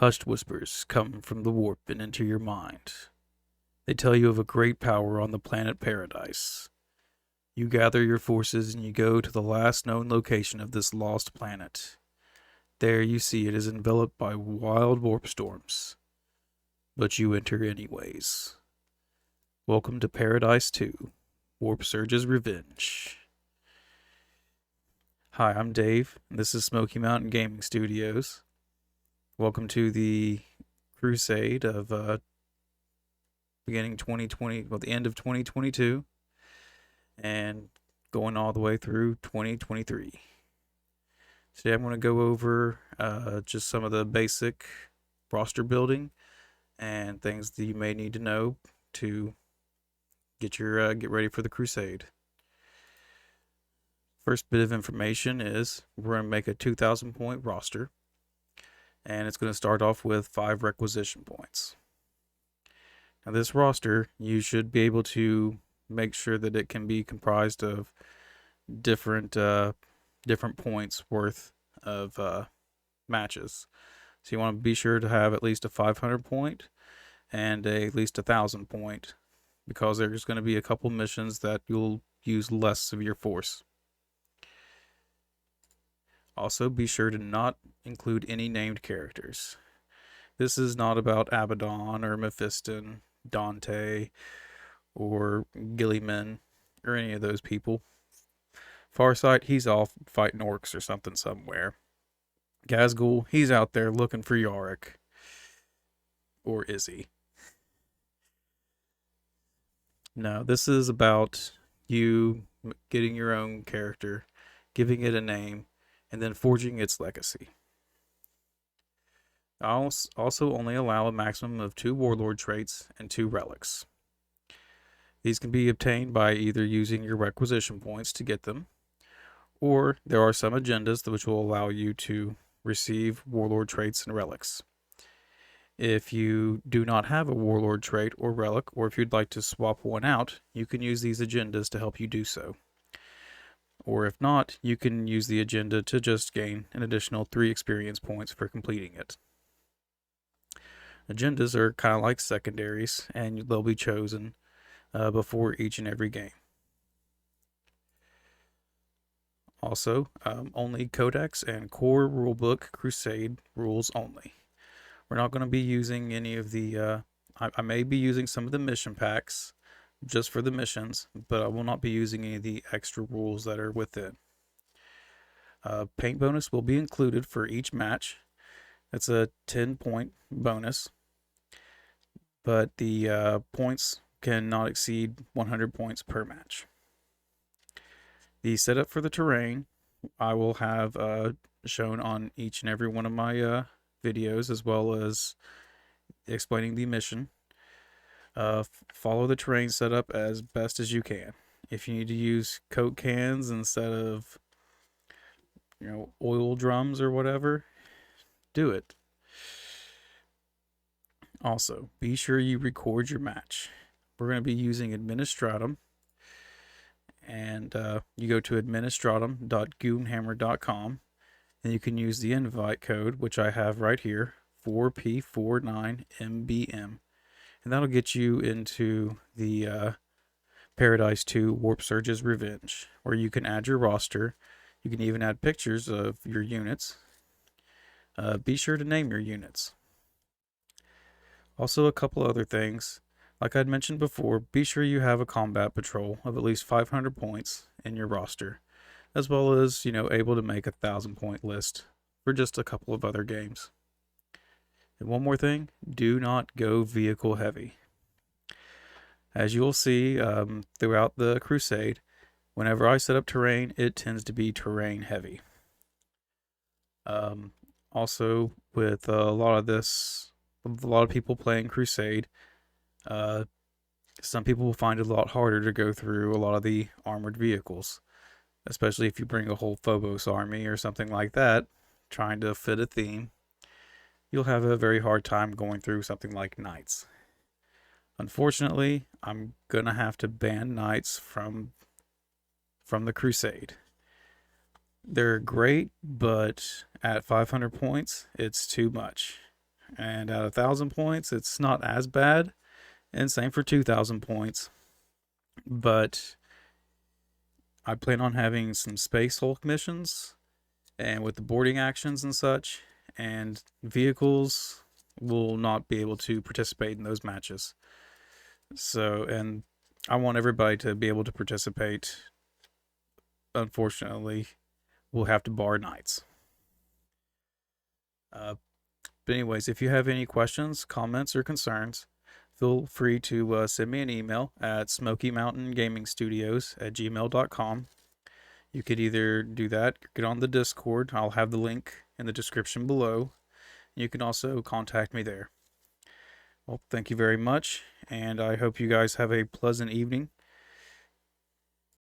Hushed whispers come from the warp and enter your mind. They tell you of a great power on the planet Pairadice. You gather your forces and you go to the last known location of this lost planet. There you see it is enveloped by wild warp storms. But you enter anyways. Welcome to Pairadice 2, Warp Surge's Revenge. Hi, I'm Dave, and this is Smoky Mountain Gaming Studios. Welcome to the Crusade of beginning 2020, well, the end of 2022, and going all the way through 2023. Today I'm going to go over just some of the basic roster building and things that you may need to know to get ready for the Crusade. First bit of information is we're going to make a 2,000 point roster, and it's going to start off with 5 requisition points. Now this roster, you should be able to make sure that it can be comprised of different points worth of matches. So you want to be sure to have at least a 500 point and at least 1,000 point, because there's going to be a couple missions that you'll use less of your force. Also, be sure to not include any named characters. This is not about Abaddon or Mephiston, Dante, or Gilliman, or any of those people. Farsight, he's off fighting orcs or something somewhere. Gazgul, he's out there looking for Yorick. Or is he? No, this is about you getting your own character, giving it a name, and then forging its legacy. I'll also only allow a maximum of 2 warlord traits and 2 relics. These can be obtained by either using your requisition points to get them, or there are some agendas which will allow you to receive warlord traits and relics. If you do not have a warlord trait or relic, or if you'd like to swap one out, you can use these agendas to help you do so. Or if not, you can use the agenda to just gain an additional 3 experience points for completing it. Agendas are kind of like secondaries, and they'll be chosen before each and every game. Also, only Codex and Core Rulebook Crusade rules only. We're not going to be using any of the... I may be using some of the mission packs just for the missions, but I will not be using any of the extra rules that are within. Paint bonus will be included for each match. It's a 10-point bonus, but the points cannot exceed 100 points per match. The setup for the terrain I will have shown on each and every one of my videos, as well as explaining the mission. Follow the terrain setup as best as you can. If you need to use Coke cans instead of oil drums or whatever, do it. Also, be sure you record your match. We're going to be using Administratum, and you go to administratum.goonhammer.com, and you can use the invite code, which I have right here, 4P49MBM, and that'll get you into the Pairadice 2 Warp Surge's Revenge, where you can add your roster. You can even add pictures of your units. Be sure to name your units. Also, a couple other things. Like I'd mentioned before, be sure you have a combat patrol of at least 500 points in your roster, as well as, able to make a 1,000 point list for just a couple of other games. And one more thing, do not go vehicle heavy. As you'll see throughout the Crusade, whenever I set up terrain, it tends to be terrain heavy. Also, with a lot of people playing Crusade, some people will find it a lot harder to go through a lot of the armored vehicles, especially if you bring a whole Phobos army or something like that, trying to fit a theme. You'll have a very hard time going through something like Knights. Unfortunately, I'm gonna have to ban Knights from the Crusade. They're great, but at 500 points, it's too much. And at 1,000 points, it's not as bad. And same for 2,000 points. But I plan on having some Space Hulk missions, and with the boarding actions and such, and vehicles will not be able to participate in those matches. So, and I want everybody to be able to participate. Unfortunately, we'll have to bar knights. But anyways, if you have any questions, comments, or concerns, feel free to send me an email at smokymountaingamingstudios@gmail.com. You could either do that, get on the Discord. I'll have the link in the description below. You can also contact me there. Well, thank you very much, and I hope you guys have a pleasant evening